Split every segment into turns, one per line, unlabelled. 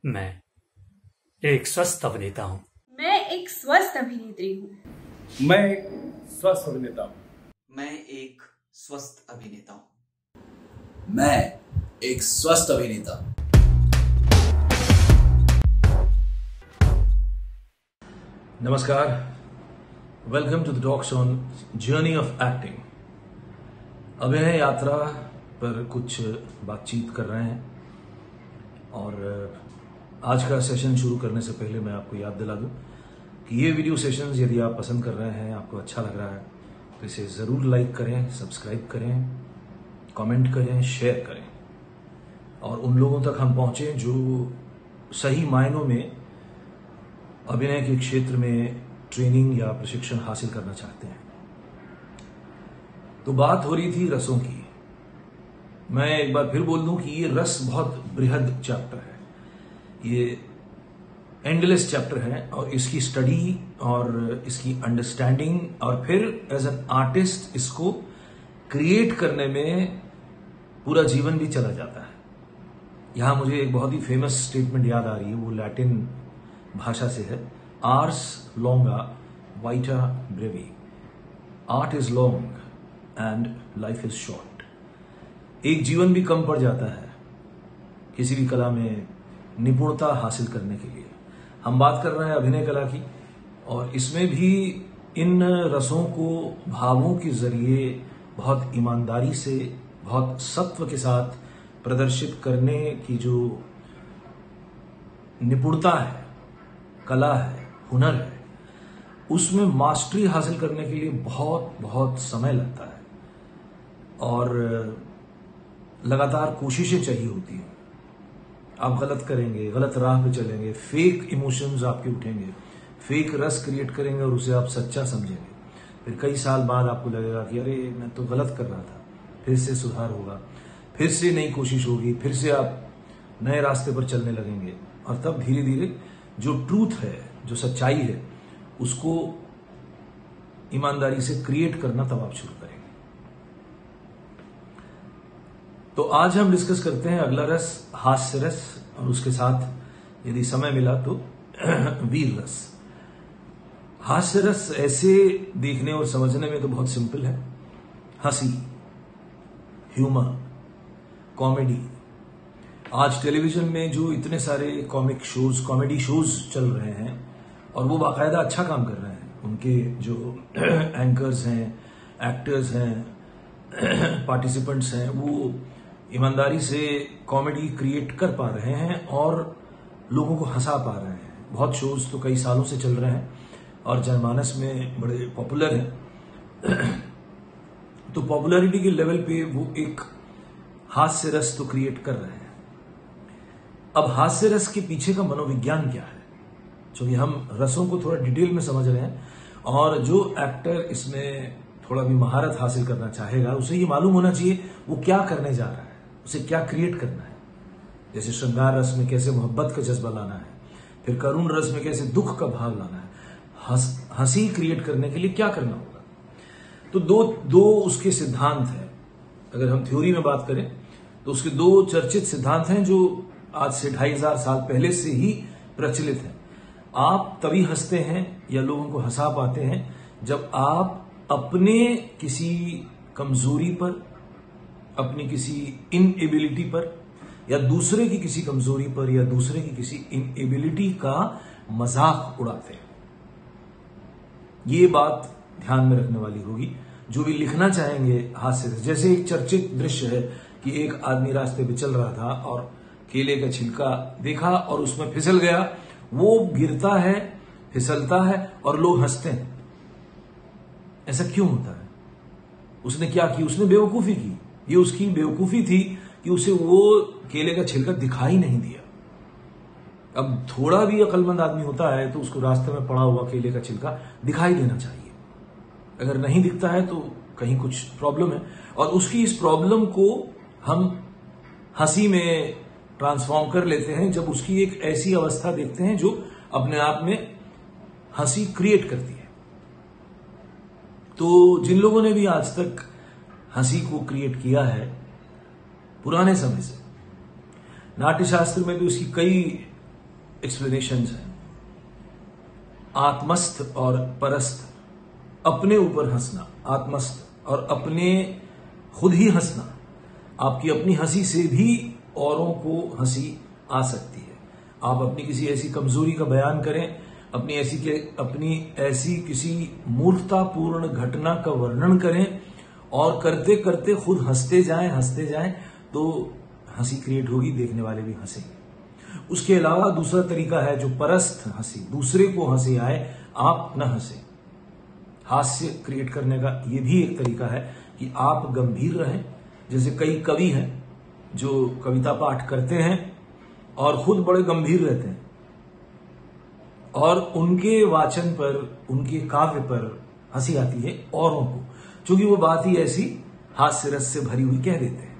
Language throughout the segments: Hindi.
मैं एक स्वस्थ अभिनेता हूँ।
मैं एक स्वस्थ अभिनेत्री हूँ।
मैं एक स्वस्थ अभिनेता हूँ।
मैं एक स्वस्थ अभिनेता हूँ।
मैं एक स्वस्थ अभिनेता हूँ।
नमस्कार, welcome to the talks on journey of acting. अभिनय यात्रा पर कुछ बातचीत कर रहे हैं और आज का सेशन शुरू करने से पहले मैं आपको याद दिला दूं कि ये वीडियो सेशंस यदि आप पसंद कर रहे हैं, आपको अच्छा लग रहा है तो इसे ज़रूर लाइक करें, सब्सक्राइब करें, कमेंट करें, शेयर करें और उन लोगों तक हम पहुंचे जो सही मायनों में अभिनय के क्षेत्र में ट्रेनिंग या प्रशिक्षण हासिल करना चाहते हैं। तो बात हो रही थी रसों की। मैं एक बार फिर बोल दूं कि ये रस बहुत बृहद चैप्टर है, ये एंडलेस चैप्टर है और इसकी स्टडी और इसकी अंडरस्टैंडिंग और फिर एज एन आर्टिस्ट इसको क्रिएट करने में पूरा जीवन भी चला जाता है। यहां मुझे एक बहुत ही फेमस स्टेटमेंट याद आ रही है, वो लैटिन भाषा से है, आर्स लॉन्गा वाइटा ब्रेवी, art is long and life is short. एक जीवन भी कम पड़ जाता है किसी भी कला में निपुणता हासिल करने के लिए। हम बात कर रहे हैं अभिनय कला की और इसमें भी इन रसों को भावों के जरिए बहुत ईमानदारी से, बहुत सत्व के साथ प्रदर्शित करने की जो निपुणता है, कला है, हुनर है, उसमें मास्टरी हासिल करने के लिए बहुत बहुत समय लगता है और लगातार कोशिशें चाहिए होती हैं। आप गलत करेंगे, गलत राह पे चलेंगे, फेक इमोशंस आपके उठेंगे, फेक रस क्रिएट करेंगे और उसे आप सच्चा समझेंगे। फिर कई साल बाद आपको लगेगा कि अरे मैं तो गलत कर रहा था, फिर से सुधार होगा, फिर से नई कोशिश होगी, फिर से आप नए रास्ते पर चलने लगेंगे और तब धीरे धीरे जो ट्रूथ है, जो सच्चाई है, उसको ईमानदारी से क्रिएट करना तब आप शुरू करेंगे। तो आज हम डिस्कस करते हैं अगला रस, हास्य रस, और उसके साथ यदि समय मिला तो वीर रस। हास्य रस ऐसे देखने और समझने में तो बहुत सिंपल है, हंसी, ह्यूमर, कॉमेडी। आज टेलीविजन में जो इतने सारे कॉमिक शोज, कॉमेडी शोज चल रहे हैं और वो बाकायदा अच्छा काम कर रहे हैं, उनके जो एंकर्स हैं, एक्टर्स हैं, पार्टिसिपेंट्स हैं, वो ईमानदारी से कॉमेडी क्रिएट कर पा रहे हैं और लोगों को हंसा पा रहे हैं। बहुत शोज तो कई सालों से चल रहे हैं और जनमानस में बड़े पॉपुलर हैं। तो पॉपुलैरिटी के लेवल पे वो एक हास्य रस तो क्रिएट कर रहे हैं। अब हास्य रस के पीछे का मनोविज्ञान क्या है, क्योंकि हम रसों को थोड़ा डिटेल में समझ रहे हैं और जो एक्टर इसमें थोड़ा भी महारत हासिल करना चाहेगा उसे ये मालूम होना चाहिए वो क्या करने जा रहा है, उसे क्या क्रिएट करना है। जैसे श्रृंगार रस में कैसे मोहब्बत का जज्बा लाना है, फिर करुण रस में कैसे दुख का भाव लाना है, हंसी क्रिएट करने के लिए क्या करना होगा। तो दो उसके सिद्धांत हैं। अगर हम थ्योरी में बात करें तो उसके दो चर्चित सिद्धांत हैं जो आज से 2500 साल पहले से ही प्रचलित हैं। आप तभी हंसते हैं या लोगों को हंसा पाते हैं जब आप अपने किसी कमजोरी पर, अपनी किसी इनएबिलिटी पर या दूसरे की किसी कमजोरी पर या दूसरे की किसी इनएबिलिटी का मजाक उड़ाते हैं। ये बात ध्यान में रखने वाली होगी जो भी लिखना चाहेंगे हास्य से। जैसे एक चर्चित दृश्य है कि एक आदमी रास्ते पे चल रहा था और केले का छिलका देखा और उसमें फिसल गया। वो गिरता है, फिसलता है और लोग हंसते हैं। ऐसा क्यों होता है? उसने क्या की? उसने बेवकूफी की। ये उसकी बेवकूफी थी कि उसे वो केले का छिलका दिखाई नहीं दिया। अब थोड़ा भी अक्लमंद आदमी होता है तो उसको रास्ते में पड़ा हुआ केले का छिलका दिखाई देना चाहिए। अगर नहीं दिखता है तो कहीं कुछ प्रॉब्लम है और उसकी इस प्रॉब्लम को हम हंसी में ट्रांसफॉर्म कर लेते हैं जब उसकी एक ऐसी अवस्था देखते हैं जो अपने आप में हंसी क्रिएट करती है। तो जिन लोगों ने भी आज तक हंसी को क्रिएट किया है पुराने समय से, नाट्य शास्त्र में भी उसकी कई एक्सप्लेनेशंस हैं। आत्मस्थ और परस्थ, अपने ऊपर हंसना, आत्मस्थ और अपने खुद ही हंसना। आपकी अपनी हंसी से भी औरों को हंसी आ सकती है। आप अपनी किसी ऐसी कमजोरी का बयान करें, अपनी ऐसी किसी मूर्खतापूर्ण घटना का वर्णन करें और करते करते खुद हंसते जाएं तो हंसी क्रिएट होगी, देखने वाले भी हंसेंगे। उसके अलावा दूसरा तरीका है जो परस्थ हंसी, दूसरे को हंसी आए, आप न हंसे। हास्य क्रिएट करने का यह भी एक तरीका है कि आप गंभीर रहें। जैसे कई कवि हैं जो कविता पाठ करते हैं और खुद बड़े गंभीर रहते हैं और उनके वाचन पर, उनके काव्य पर हंसी आती है औरों को, क्योंकि वो बात ही ऐसी हास्य रस से भरी हुई कह देते हैं।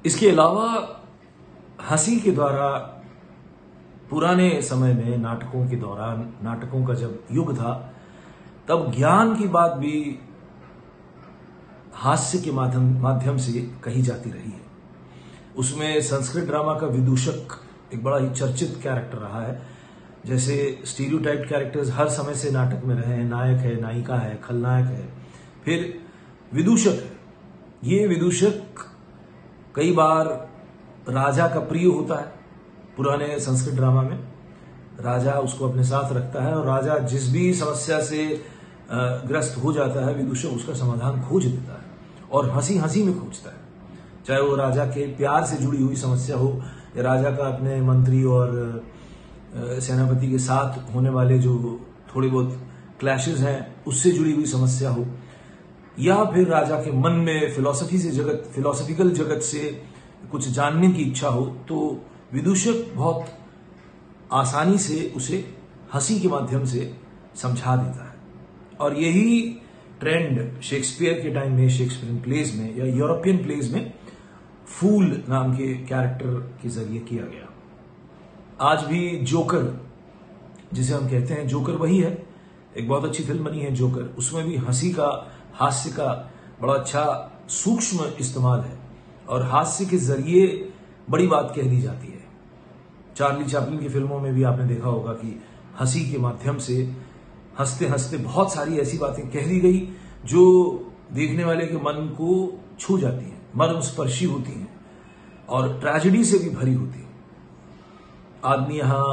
इसके अलावा हंसी के द्वारा पुराने समय में नाटकों के दौरान, नाटकों का जब युग था, तब ज्ञान की बात भी हास्य के माध्यम से कही जाती रही है। उसमें संस्कृत ड्रामा का विदूषक एक बड़ा ही चर्चित कैरेक्टर रहा है। जैसे स्टीरियोटाइप्ड कैरेक्टर्स हर समय से नाटक में रहे हैं, नायक है, नायिका है, खलनायक है, फिर विदूषक है। ये विदूषक कई बार राजा का प्रिय होता है। पुराने संस्कृत ड्रामा में राजा उसको अपने साथ रखता है और राजा जिस भी समस्या से ग्रस्त हो जाता है, विदूषक उसका समाधान खोज देता है और हंसी हंसी में खोजता है। चाहे वो राजा के प्यार से जुड़ी हुई समस्या हो या राजा का अपने मंत्री और सेनापति के साथ होने वाले जो थोड़े बहुत क्लैशेस हैं उससे जुड़ी हुई समस्या हो, या फिर राजा के मन में फिलोसफिकल जगत से कुछ जानने की इच्छा हो, तो विदूषक बहुत आसानी से उसे हंसी के माध्यम से समझा देता है। और यही ट्रेंड शेक्सपियर के टाइम में, शेक्सपियरियन प्लेज में या यूरोपियन प्लेज में फूल नाम के कैरेक्टर के जरिए किया गया। आज भी जोकर जिसे हम कहते हैं, जोकर वही है। एक बहुत अच्छी फिल्म बनी है जोकर, उसमें भी हंसी का, हास्य का बड़ा अच्छा सूक्ष्म इस्तेमाल है और हास्य के जरिए बड़ी बात कह दी जाती है। चार्ली चैपलिन की फिल्मों में भी आपने देखा होगा कि हंसी के माध्यम से हंसते हंसते बहुत सारी ऐसी बातें कह दी गई जो देखने वाले के मन को छू जाती हैं, मर्मस्पर्शी होती हैं और ट्रेजेडी से भी भरी होती है। आदमी यहां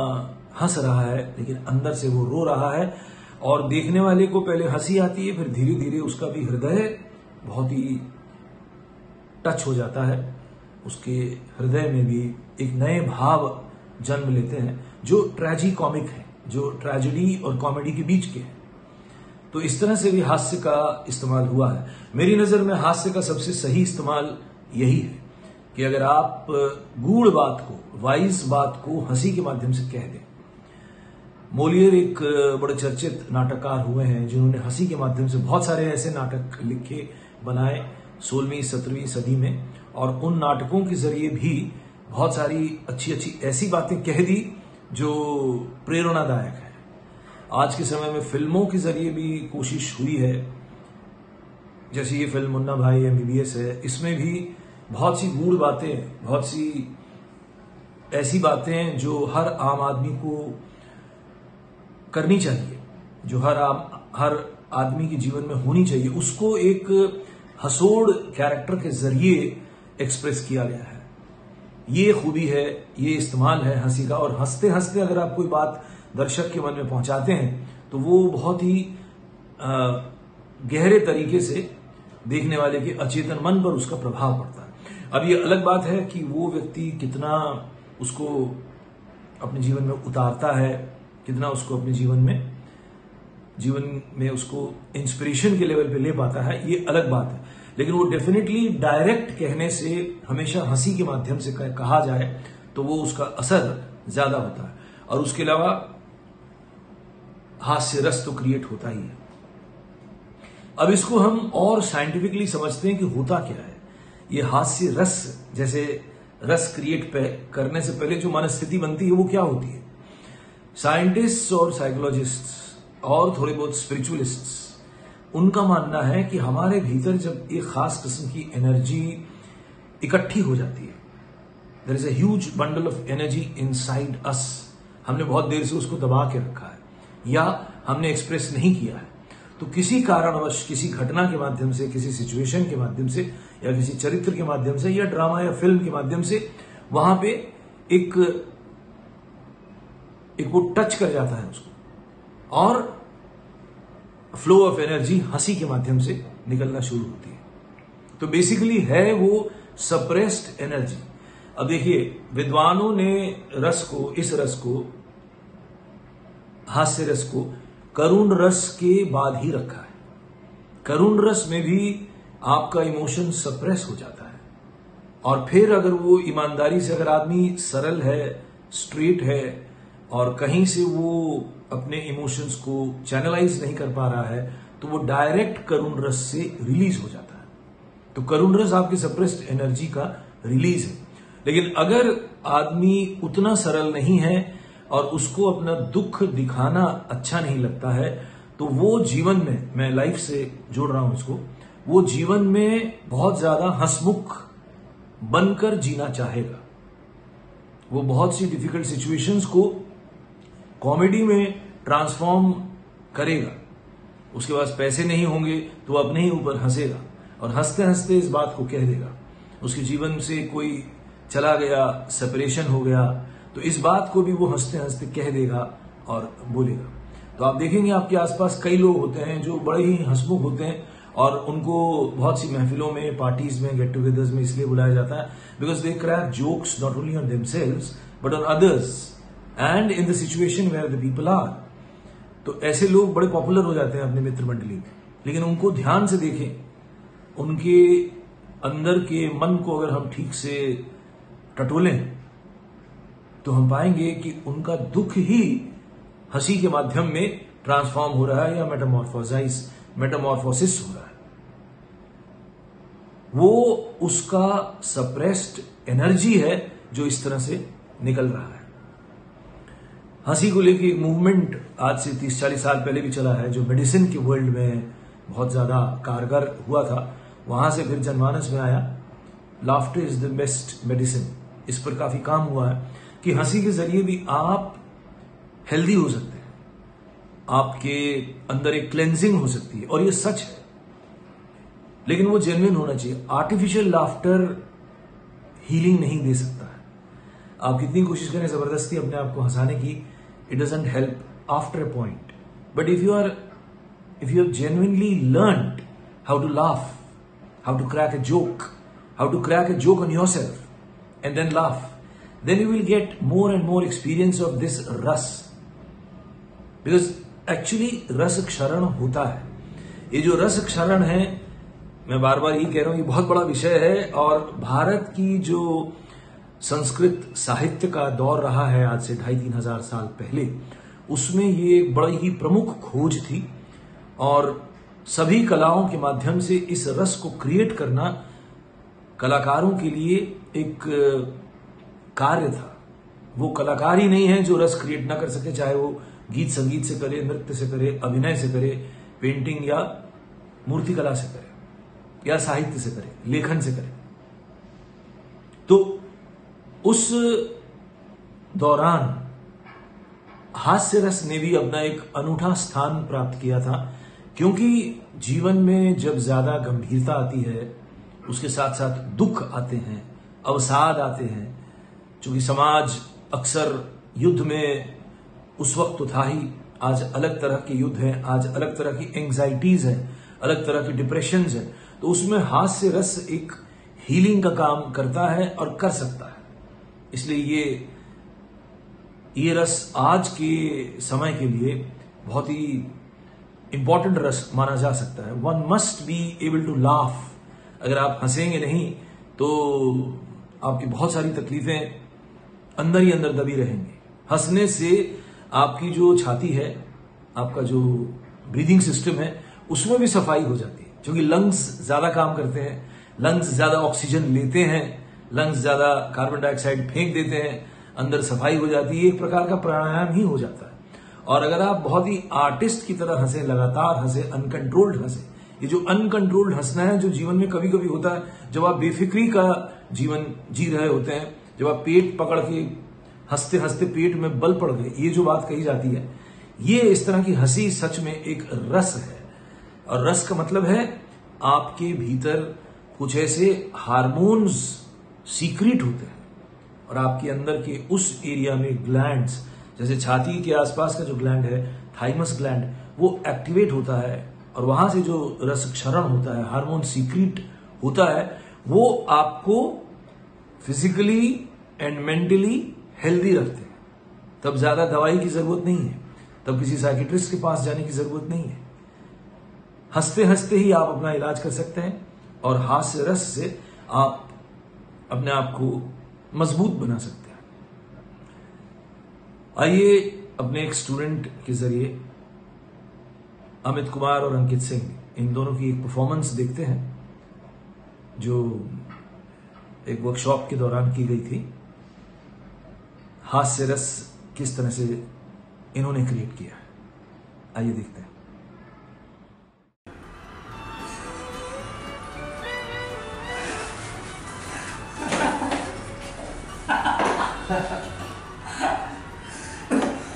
हंस रहा है लेकिन अंदर से वो रो रहा है और देखने वाले को पहले हंसी आती है, फिर धीरे धीरे उसका भी हृदय बहुत ही टच हो जाता है। उसके हृदय में भी एक नए भाव जन्म लेते हैं जो ट्रेजी कॉमिक है, जो ट्रेजेडी और कॉमेडी के बीच के हैं। तो इस तरह से भी हास्य का इस्तेमाल हुआ है। मेरी नजर में हास्य का सबसे सही इस्तेमाल यही है कि अगर आप गूढ़ बात को, वाइज बात को हंसी के माध्यम से कह दें। मोलियर एक बड़े चर्चित नाटककार हुए हैं जिन्होंने हंसी के माध्यम से बहुत सारे ऐसे नाटक लिखे, बनाए 16वीं 17वीं सदी में, और उन नाटकों के जरिए भी बहुत सारी अच्छी अच्छी ऐसी बातें कह दी जो प्रेरणादायक है। आज के समय में फिल्मों के जरिए भी कोशिश हुई है, जैसे ये फिल्म मुन्ना भाई MBBS है, इसमें भी बहुत सी गूढ़ बातें, बहुत सी ऐसी बातें जो हर आम आदमी को करनी चाहिए, जो हर आदमी के जीवन में होनी चाहिए, उसको एक हंसोड़ कैरेक्टर के जरिए एक्सप्रेस किया गया है। ये खूबी है, ये इस्तेमाल है हंसी का। और हंसते हंसते अगर आप कोई बात दर्शक के मन में पहुंचाते हैं तो वो बहुत ही गहरे तरीके से देखने वाले के अचेतन मन पर उसका प्रभाव पड़ता है। अब ये अलग बात है कि वो व्यक्ति कितना उसको अपने जीवन में उतारता है, कितना उसको अपने जीवन में उसको इंस्पिरेशन के लेवल पे ले पाता है, ये अलग बात है। लेकिन वो डेफिनेटली डायरेक्ट कहने से, हमेशा हंसी के माध्यम से कहा जाए तो वो उसका असर ज्यादा होता है। और उसके अलावा हास्य रस तो क्रिएट होता ही है। अब इसको हम और साइंटिफिकली समझते हैं कि होता क्या है। ये हास्य रस, जैसे रस क्रिएट करने से पहले जो मनस्थिति बनती है वो क्या होती है। साइंटिस्ट्स और साइकोलॉजिस्ट्स और थोड़े बहुत स्पिरिचुअलिस्ट्स, उनका मानना है कि हमारे भीतर जब एक खास किस्म की एनर्जी इकट्ठी हो जाती है, there is a huge bundle of energy inside us. हमने बहुत देर से उसको दबा के रखा है या हमने एक्सप्रेस नहीं किया है। तो किसी कारणवश, किसी घटना के माध्यम से, किसी सिचुएशन के माध्यम से, या किसी चरित्र के माध्यम से, या ड्रामा या फिल्म के माध्यम से वहां पे एक वो टच कर जाता है उसको, और फ्लो ऑफ एनर्जी हंसी के माध्यम से निकलना शुरू होती है। तो बेसिकली है वो सप्रेस्ड एनर्जी। अब देखिए, विद्वानों ने इस रस को, हास्य रस को करुण रस के बाद ही रखा है। करुण रस में भी आपका इमोशन सप्रेस हो जाता है, और फिर अगर वो ईमानदारी से, अगर आदमी सरल है, स्ट्रेट है, और कहीं से वो अपने इमोशंस को चैनलाइज नहीं कर पा रहा है, तो वो डायरेक्ट करुण रस से रिलीज हो जाता है। तो करुण रस आपकी सप्रेस्ड एनर्जी का रिलीज है। लेकिन अगर आदमी उतना सरल नहीं है और उसको अपना दुख दिखाना अच्छा नहीं लगता है, तो वो जीवन में, मैं लाइफ से जोड़ रहा हूं इसको, वो जीवन में बहुत ज्यादा हंसमुख बनकर जीना चाहेगा। वो बहुत सी डिफिकल्ट सिचुएशंस को कॉमेडी में ट्रांसफॉर्म करेगा। उसके पास पैसे नहीं होंगे तो वो अपने ही ऊपर हंसेगा, और हंसते हंसते इस बात को कह देगा। उसके जीवन से कोई चला गया, सेपरेशन हो गया, तो इस बात को भी वो हंसते हंसते कह देगा और बोलेगा। तो आप देखेंगे आपके आसपास कई लोग होते हैं जो बड़े ही हंसमुख होते हैं, और उनको बहुत सी महफिलों में, पार्टीज में, गेट टुगेदर्स में इसलिए बुलाया जाता है because they crack jokes not only on themselves but on others and in the situation where the people are. तो ऐसे लोग बड़े पॉपुलर हो जाते हैं अपने मित्र मंडली में। लेकिन उनको ध्यान से देखें, उनके अंदर के मन को अगर हम ठीक से टटोलें तो हम पाएंगे कि उनका दुख ही हंसी के माध्यम में ट्रांसफॉर्म हो रहा है, या मेटामॉर्फोसिस हो रहा है। वो उसका सप्रेस्ड एनर्जी है जो इस तरह से निकल रहा है। हंसी को लेके एक मूवमेंट आज से 30-40 साल पहले भी चला है, जो मेडिसिन के वर्ल्ड में बहुत ज्यादा कारगर हुआ था। वहां से फिर जनमानस में आया, laughter is the best medicine. इस पर काफी काम हुआ है कि हंसी के जरिए भी आप हेल्दी हो सकते हैं, आपके अंदर एक क्लेंजिंग हो सकती है, और ये सच है। लेकिन वो जेन्युइन होना चाहिए। आर्टिफिशियल लाफ्टर हीलिंग नहीं दे सकता है। आप कितनी कोशिश करें जबरदस्ती अपने आप को हंसाने की, it doesn't help after a point. But if you have genuinely learned how to laugh, how to crack a joke on yourself and then laugh, then you will get more and more experience of this रस, because actually रस क्षरण होता है। ये जो रस क्षरण है, मैं बार बार यही कह रहा हूं, ये बहुत बड़ा विषय है, और भारत की जो संस्कृत साहित्य का दौर रहा है आज से 2500-3000 साल पहले, उसमें ये एक बड़ी ही प्रमुख खोज थी, और सभी कलाओं के माध्यम से इस रस को क्रिएट करना कलाकारों के लिए एक कार्य था। वो कलाकार ही नहीं है जो रस क्रिएट ना कर सके, चाहे वो गीत संगीत से करे, नृत्य से करे, अभिनय से करे, पेंटिंग या मूर्तिकला से करे, या साहित्य से करे, लेखन से करे। तो उस दौरान हास्य रस ने भी अपना एक अनूठा स्थान प्राप्त किया था, क्योंकि जीवन में जब ज्यादा गंभीरता आती है, उसके साथ साथ दुख आते हैं, अवसाद आते हैं। चूंकि समाज अक्सर युद्ध में, उस वक्त तो था ही, आज अलग तरह के युद्ध हैं, आज अलग तरह की एंग्जाइटीज हैं, अलग तरह की डिप्रेशंस हैं, तो उसमें हास्य रस एक हीलिंग का काम करता है और कर सकता है। इसलिए ये रस आज के समय के लिए बहुत ही इंपॉर्टेंट रस माना जा सकता है। One must be able to laugh. अगर आप हंसेंगे नहीं तो आपकी बहुत सारी तकलीफें अंदर ही अंदर दबी रहेंगी। हंसने से आपकी जो छाती है, आपका जो ब्रीदिंग सिस्टम है, उसमें भी सफाई हो जाती है, क्योंकि लंग्स ज्यादा काम करते हैं, लंग्स ज्यादा ऑक्सीजन लेते हैं, लंग्स ज्यादा कार्बन डाइऑक्साइड फेंक देते हैं, अंदर सफाई हो जाती है। एक प्रकार का प्राणायाम ही हो जाता है। और अगर आप बहुत ही आर्टिस्ट की तरह हंसे, लगातार हंसे, अनकंट्रोल्ड हंसे, ये जो अनकंट्रोल्ड हंसना है, जो जीवन में कभी कभी होता है, जब आप बेफिक्री का जीवन जी रहे होते हैं, जब आप पेट पकड़ के हंसते हंसते पेट में बल पड़ गए, ये जो बात कही जाती है, ये इस तरह की हंसी सच में एक रस है। और रस का मतलब है आपके भीतर कुछ ऐसे हार्मोन्स सीक्रेट होते हैं और आपके अंदर के उस एरिया में ग्लैंड्स, जैसे छाती के आसपास का जो ग्लैंड है, थाइमस ग्लैंड, वो एक्टिवेट होता है और वहां से जो रस क्षरण होता है, हार्मोन सीक्रेट होता है, वो आपको फिजिकली एंड मेंटली हेल्दी रखते हैं। तब ज्यादा दवाई की जरूरत नहीं है, तब किसी साइकिट्रिस्ट के पास जाने की जरूरत नहीं है। हंसते हंसते ही आप अपना इलाज कर सकते हैं और हास्य रस से आप अपने आप को मजबूत बना सकते हैं। आइए अपने एक स्टूडेंट के जरिए अमित कुमार और अंकित सिंह, इन दोनों की एक परफॉर्मेंस देखते हैं जो एक वर्कशॉप के दौरान की गई थी। हास्य रस किस तरह से इन्होंने क्रिएट किया, आइए देखते हैं।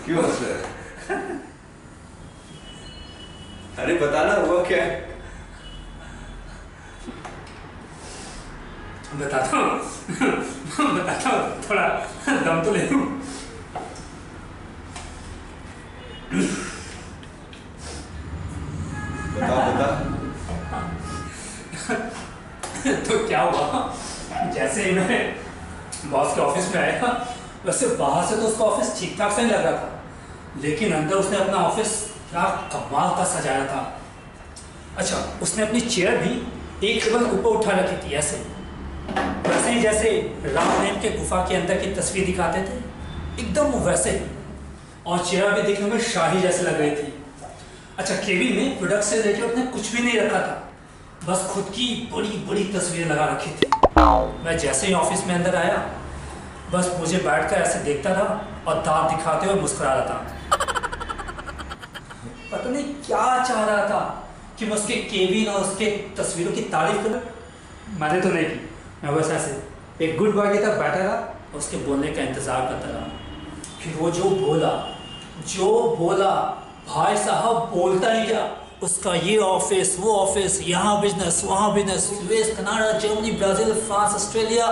क्यों हंस रहे हैं? अरे बताना हुआ क्या है?
बताता हूँ, थोड़ा दम तो ले लूं।
बता।
तो क्या हुआ, जैसे ही मैं बॉस के ऑफिस में आया, वैसे बाहर से तो उसका ऑफिस ठीक ठाक से ही लग रहा था, लेकिन अंदर उसने अपना ऑफिस क्या कमाल का सजाया था। अच्छा, उसने अपनी चेयर भी एक टेबल ऊपर उठा रखी थी, ऐसे वैसे ही जैसे राम के गुफा के अंदर की तस्वीर दिखाते थे, एकदम वैसे ही। और चेयर भी देखने में शाही जैसे लग रही थी। अच्छा, केबिन में प्रोडक्ट से लेकर उसने कुछ भी नहीं रखा था, बस खुद की बड़ी बड़ी तस्वीर लगा रखी थी। मैं जैसे ही ऑफिस में अंदर आया, बस मुझे बैठकर ऐसे देखता था और दांत दिखाते हुए मुस्कुरा रहा था। पता नहीं क्या चाह रहा था कि मैं उसके केबिन और उसके तस्वीरों की तारीफ करूं। मैंने तो नहीं की, मैं बस ऐसे एक गुड बॉय की तरह बैठा रहा और उसके बोलने का इंतजार करता रहा। फिर वो जो बोला भाई साहब बोलता ही गया। उसका ये ऑफिस, वो ऑफिस, यहाँ बिजनेस, वहाँ business, US, Canada, Germany, Brazil, France, Australia,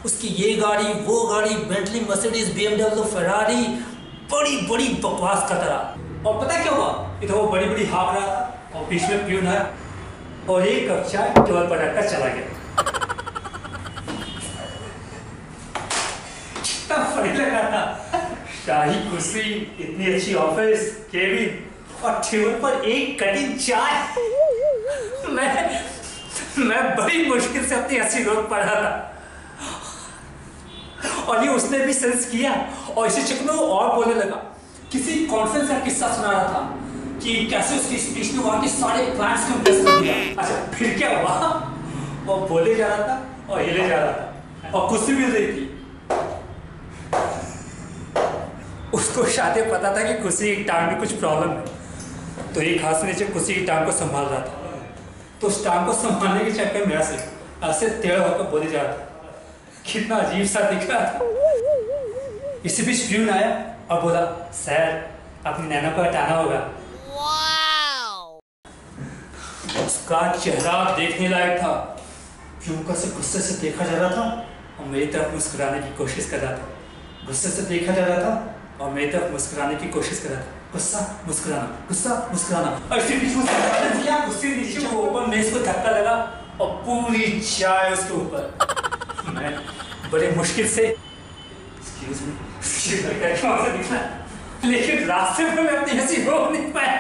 उसकी ये गाड़ी, वो गाड़ी, बेंटली, मर्सिडीज, बीएमडब्ल्यू, फरारी, बड़ी बड़ी बकवास करता रहा। और पता क्या हुआ, इधर वो बड़ी बड़ी हाँक रहा था और बीच में प्यून आया और एक कप चाय टेबल पर रखकर चला गया। फनी लगा था, शाही कुर्सी, इतनी अच्छी ऑफिस, केबिन और टेबल पर एक कटिंग चाय। मैं बड़ी मुश्किल से अपनी हंसी रोक पा रहा था और ये उसने भी सेंस किया और इसी चक्कर में वो और बोलने लगा। किसी कॉन्फ्रेंस का किस्सा सुना रहा था कि कैसे उसकी स्पीच ने वहां के सारे क्लाइंट्स को इम्प्रेस कर दिया। अच्छा, फिर क्या हुआ, वो बोले जा रहा था और हिले जा रहा था और कुर्सी भी रही थी। उसको शायद पता था कि कुर्सी की टांग में कुछ प्रॉब्लम है, तो एक हाथ से नीचे कुर्सी की टांग को संभाल रहा था। तो उस टांग को संभालने के चक्कर में ऐसे टेढ़ा होकर बोले जा रहा था। कितना अजीब सा दिख रहा था। इसी बीच प्यून आया और बोला, सर अपनी नैनो को हटाना होगा। उसका चेहरा देखने लायक था। प्यून को गुस्से से देखा जा रहा था और मेरी तरफ मुस्कुराने की कोशिश कर रहा था। गुस्से से देखा जा रहा था और मेरी तरफ मुस्कुराने की कोशिश कर रहा था। गुस्सा मुस्कुराना और फिर गुस्से नीचे वो ऊपर मेज को धक्का लगा और पूरी चाय उसके ऊपर। मैं बड़े मुश्किल से एक्सक्यूज मी निकला, लेकिन रास्ते में मैं अपनी हंसी रोक नहीं पाया।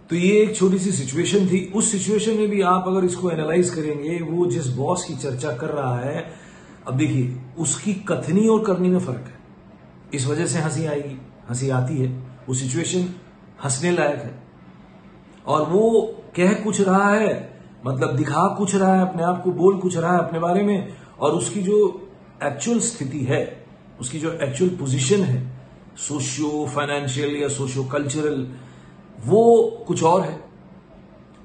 तो ये एक छोटी सी सिचुएशन थी। उस सिचुएशन में भी आप अगर इसको एनालाइज करेंगे, वो जिस बॉस की चर्चा कर रहा है, अब देखिए उसकी कथनी और करनी में फर्क है। इस वजह से हंसी आएगी, हंसी आती है, वो सिचुएशन हंसने लायक है और वो कह कुछ रहा है, मतलब दिखा कुछ रहा है, अपने आप को बोल कुछ रहा है अपने बारे में, और उसकी जो एक्चुअल स्थिति है, उसकी जो एक्चुअल पोजीशन है, सोशियो फाइनेंशियल या सोशियो कल्चरल, वो कुछ और है।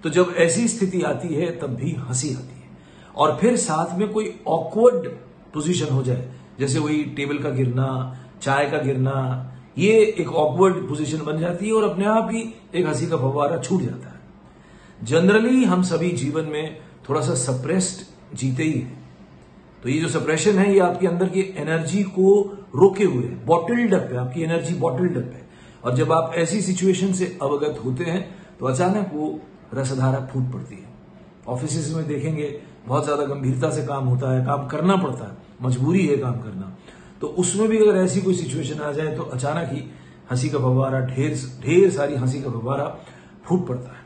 तो जब ऐसी स्थिति आती है तब भी हंसी आती है, और फिर साथ में कोई ऑकवर्ड पोजीशन हो जाए, जैसे वही टेबल का गिरना, चाय का गिरना, ये एक ऑकवर्ड पोजीशन बन जाती है और अपने आप ही एक हंसी का फव्वारा छूट जाता है। जनरली हम सभी जीवन में थोड़ा सा सप्रेस्ड जीते ही हैं। तो ये जो सप्रेशन है, ये आपके अंदर की एनर्जी को रोके हुए है, बॉटल्ड अप है, आपकी एनर्जी बॉटल्ड अप है। और जब आप ऐसी सिचुएशन से अवगत होते हैं तो अचानक वो रसधारा फूट पड़ती है। ऑफिस में देखेंगे बहुत ज्यादा गंभीरता से काम होता है, काम करना पड़ता है, मजबूरी है काम करना। तो उसमें भी अगर ऐसी कोई सिचुएशन आ जाए तो अचानक ही हंसी का फव्वारा, ढेर सारी हंसी का फव्वारा फूट पड़ता है।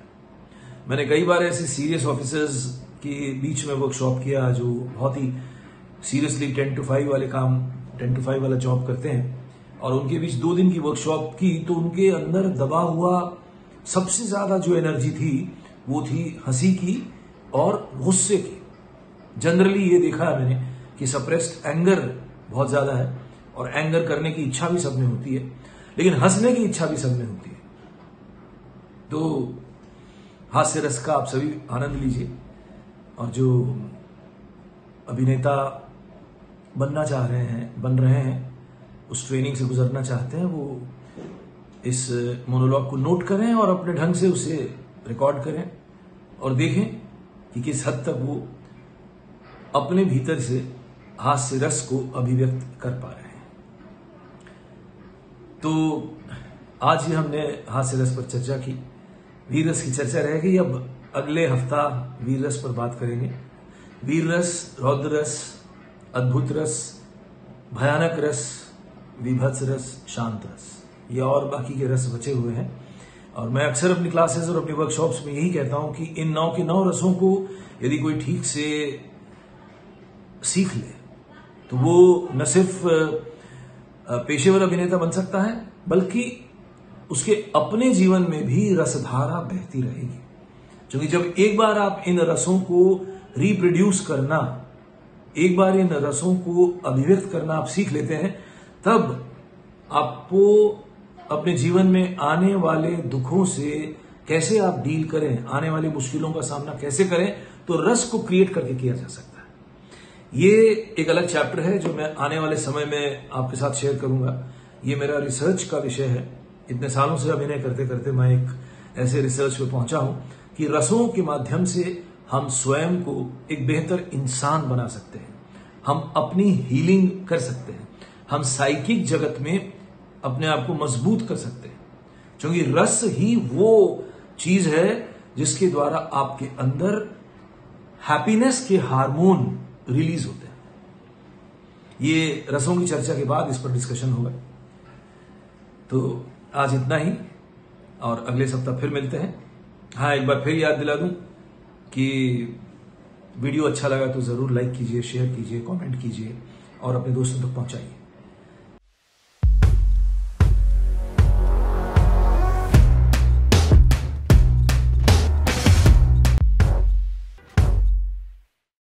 मैंने कई बार ऐसे सीरियस ऑफिसर्स के बीच में वर्कशॉप किया जो बहुत ही सीरियसली 10 to 5 वाले काम, 10 to 5 वाला जॉब करते हैं, और उनके बीच 2 दिन की वर्कशॉप की तो उनके अंदर दबा हुआ सबसे ज्यादा जो एनर्जी थी वो थी हंसी की और गुस्से की। जनरली ये देखा है मैंने कि सप्रेस्ड एंगर बहुत ज्यादा है, और एंगर करने की इच्छा भी सब में होती है, लेकिन हंसने की इच्छा भी सब में होती है। तो हास्य रस का आप सभी आनंद लीजिए, और जो अभिनेता बनना चाह रहे हैं, बन रहे हैं, उस ट्रेनिंग से गुजरना चाहते हैं, वो इस मोनोलॉग को नोट करें और अपने ढंग से उसे रिकॉर्ड करें और देखें कि किस हद तक वो अपने भीतर से हास्य रस को अभिव्यक्त कर पा रहे हैं। तो आज ही हमने हास्य रस पर चर्चा की, वीर रस की चर्चा रहेगी। अब अगले हफ्ता वीर रस पर बात करेंगे। वीर रस, रौद्र रस, अद्भुत रस, भयानक रस, विभत्स रस, शांत रस, ये और बाकी के रस बचे हुए हैं। और मैं अक्सर अपनी क्लासेस और अपनी वर्कशॉप्स में यही कहता हूं कि इन 9 के 9 रसों को यदि कोई ठीक से सीख ले तो वो न सिर्फ पेशेवर अभिनेता बन सकता है, बल्कि उसके अपने जीवन में भी रसधारा बहती रहेगी। क्योंकि जब एक बार आप इन रसों को रिप्रोड्यूस करना, एक बार इन रसों को अभिव्यक्त करना आप सीख लेते हैं, तब आपको अपने जीवन में आने वाले दुखों से कैसे आप डील करें, आने वाली मुश्किलों का सामना कैसे करें, तो रस को क्रिएट करके किया जा सकता है। ये एक अलग चैप्टर है जो मैं आने वाले समय में आपके साथ शेयर करूंगा। ये मेरा रिसर्च का विषय है। इतने सालों से अभिनय करते करते मैं एक ऐसे रिसर्च पे पहुंचा हूं कि रसों के माध्यम से हम स्वयं को एक बेहतर इंसान बना सकते हैं, हम अपनी हीलिंग कर सकते हैं, हम साइकिक जगत में अपने आप को मजबूत कर सकते हैं। क्योंकि रस ही वो चीज है जिसके द्वारा आपके अंदर हैप्पीनेस के हार्मोन रिलीज होते हैं। ये रसों की चर्चा के बाद इस पर डिस्कशन होगा। तो आज इतना ही, और अगले सप्ताह फिर मिलते हैं। हाँ, एक बार फिर याद दिला दूं कि वीडियो अच्छा लगा तो जरूर लाइक कीजिए, शेयर कीजिए, कमेंट कीजिए और अपने दोस्तों तक पहुंचाइए।